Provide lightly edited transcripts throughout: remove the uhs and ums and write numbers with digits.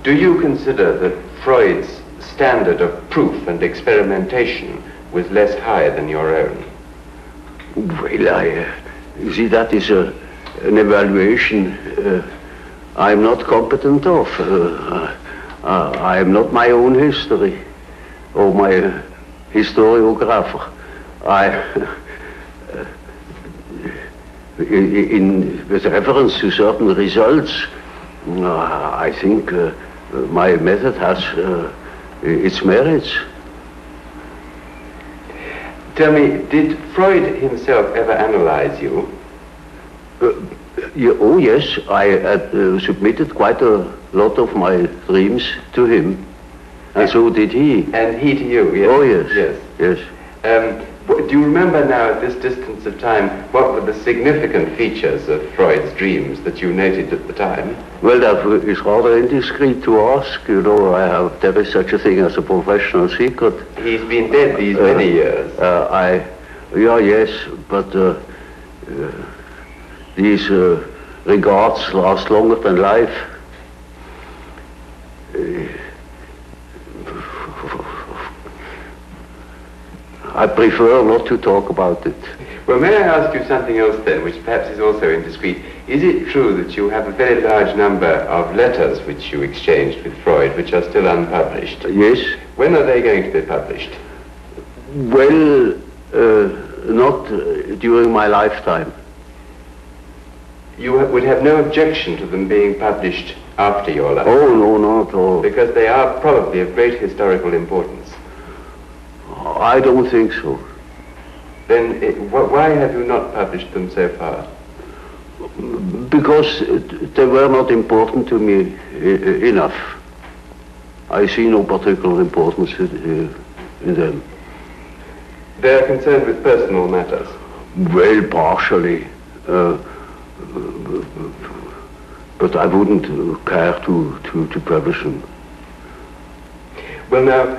Do you consider that Freud's standard of proof and experimentation was less high than your own? Well, you see, that is an evaluation I'm not competent of. I am not my own history or my historiographer. With reference to certain results, I think my method has its merits. Tell me, did Freud himself ever analyze you? Oh yes, I had submitted quite a lot of my dreams to him, and so did he. And he to you, yes? Oh yes, yes. Do you remember now, at this distance of time, what were the significant features of Freud's dreams that you noted at the time? Well, that is rather indiscreet to ask. You know, there is such a thing as a professional secret. He's been dead these many years. Yes, but these regards last longer than life. I prefer not to talk about it. Well, may I ask you something else then, which perhaps is also indiscreet? Is it true that you have a very large number of letters which you exchanged with Freud, which are still unpublished? Yes. When are they going to be published? Well, not during my lifetime. You would have no objection to them being published after your lifetime? Oh, no, not at all. Because they are probably of great historical importance. I don't think so. Then why have you not published them so far? Because they were not important to me enough. I see no particular importance in them. They are concerned with personal matters? Well, partially. But I wouldn't care to publish them. Well, now,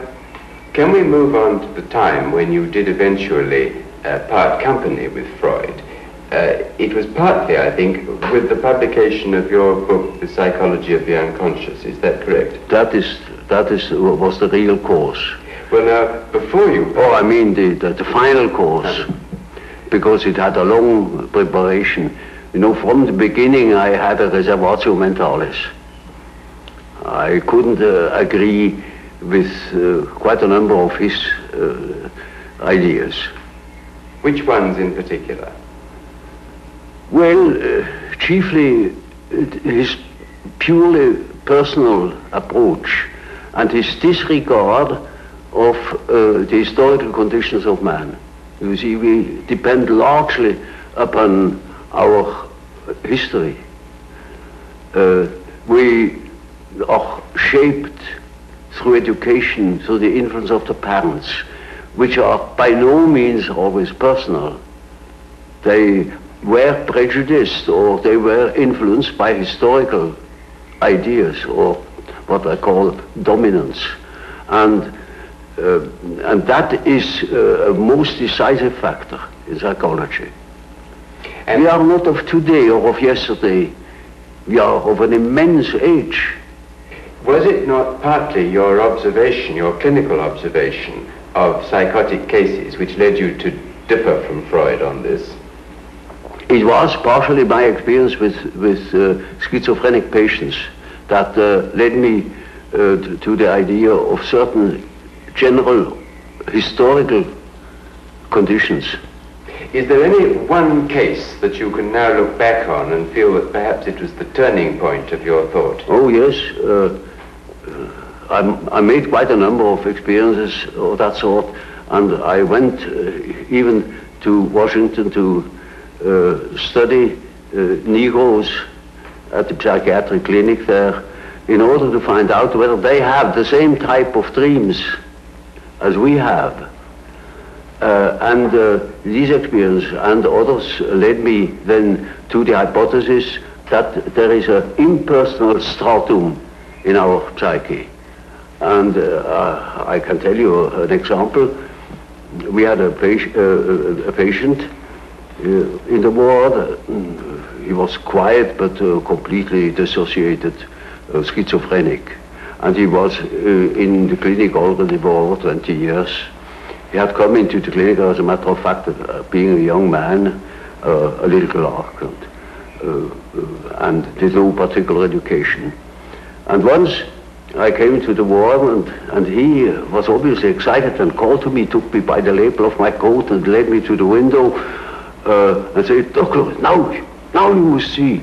can we move on to the time when you did eventually part company with Freud? It was partly, I think, with the publication of your book, The Psychology of the Unconscious. Is that correct? That was the real cause. Well, now, before you... Oh, I mean the final cause, because it had a long preparation. You know, from the beginning I had a reservatio mentalis. I couldn't agree with quite a number of his ideas. Which ones in particular? Well, chiefly his purely personal approach and his disregard of the historical conditions of man. You see, we depend largely upon our history. We are shaped through education, through the influence of the parents, which are by no means always personal. They were prejudiced or they were influenced by historical ideas or what I call dominance. And that is a most decisive factor in psychology. And we are not of today or of yesterday. We are of an immense age. Was it not partly your observation, your clinical observation of psychotic cases which led you to differ from Freud on this? It was partially my experience with schizophrenic patients that led me to the idea of certain general historical conditions. Is there any one case that you can now look back on and feel that perhaps it was the turning point of your thought? Oh yes, I made quite a number of experiences of that sort, and I went even to Washington to study Negroes at the psychiatric clinic there in order to find out whether they have the same type of dreams as we have. These experiences and others led me then to the hypothesis that there is an impersonal stratum in our psyche. And I can tell you an example. We had a patient in the ward. He was quiet but completely dissociated, schizophrenic. and he was in the clinic already for over 20 years. He had come into the clinic, as a matter of fact, being a young man, a little clerk, and did no particular education. And once I came to the ward, and he was obviously excited and called to me, took me by the lapel of my coat and led me to the window and said, "Doctor, now you must see.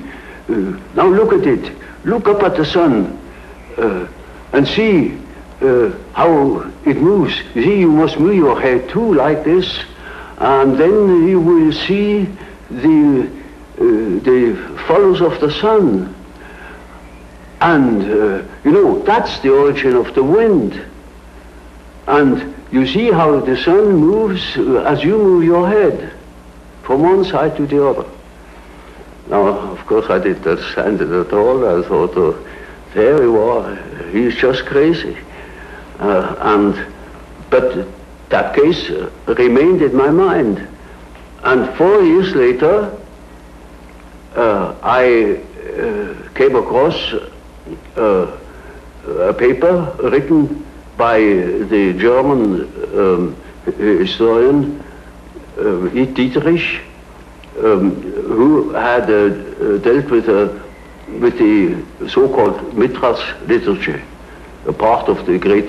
Now look at it. Look up at the sun and see how it moves. You see, you must move your head too, like this, and then you will see the follows of the sun. And, you know, that's the origin of the wind. And you see how the sun moves as you move your head from one side to the other." Now, of course, I didn't understand it at all. I thought, there you are, he's just crazy. But that case remained in my mind. And 4 years later, I came across a paper written by the German historian Dietrich, who had dealt with the so-called Mithras liturgy, a part of the great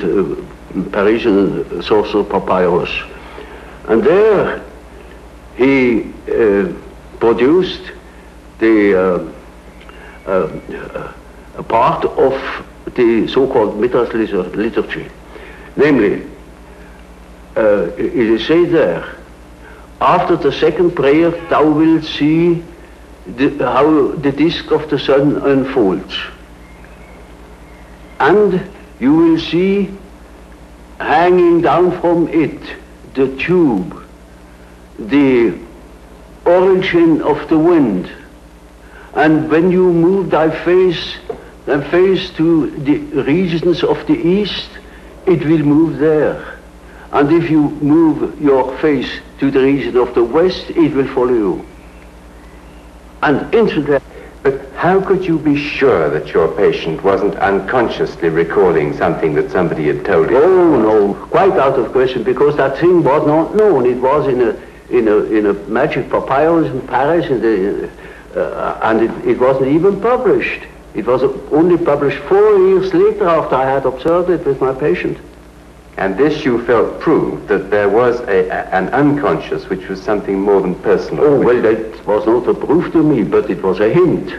Parisian sorcerer papyrus. And there he produced a part of the so-called Mithras liturgy. Namely, it is said there, after the second prayer thou wilt see how the disk of the sun unfolds. And you will see hanging down from it the tube, the origin of the wind. And when you move thy face to the regions of the east, it will move there. And if you move your face to the region of the west, it will follow you. And instantly. But how could you be sure that your patient wasn't unconsciously recalling something that somebody had told him? Oh no, quite out of question, because that thing was not known. It was in a magic papyrus in Paris, and it wasn't even published. It was only published 4 years later, after I had observed it with my patient. And this you felt proved that there was an unconscious which was something more than personal. Oh, well, that was not a proof to me, but it was a hint.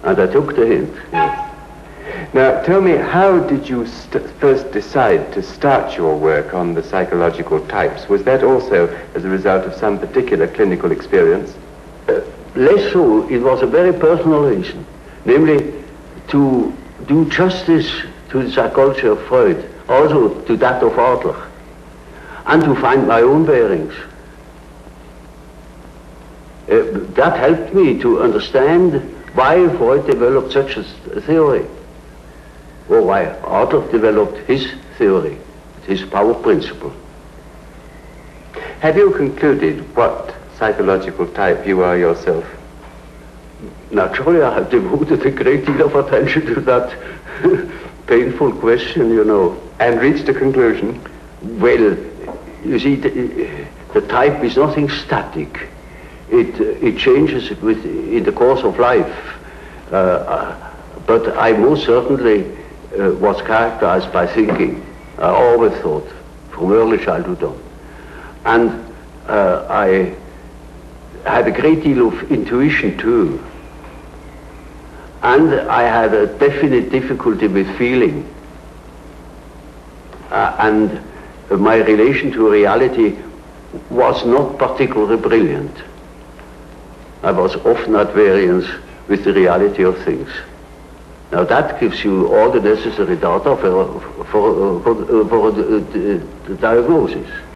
And I took the hint. Yes. Now, tell me, how did you first decide to start your work on the psychological types? Was that also as a result of some particular clinical experience? Less so. It was a very personal reason. Namely, to do justice to the psychology of Freud, also to that of Adler, and to find my own bearings. That helped me to understand why Freud developed such a theory, or why Adler developed his theory, his power principle. Have you concluded what psychological type you are yourself? Naturally, I have devoted a great deal of attention to that painful question, you know. And reached a conclusion? Well, you see, the type is nothing static. It changes in the course of life. But I most certainly was characterized by thinking. I always thought, from early childhood on. And I had a great deal of intuition too. And I had a definite difficulty with feeling. And my relation to reality was not particularly brilliant. I was often at variance with the reality of things. Now that gives you all the necessary data for the diagnosis.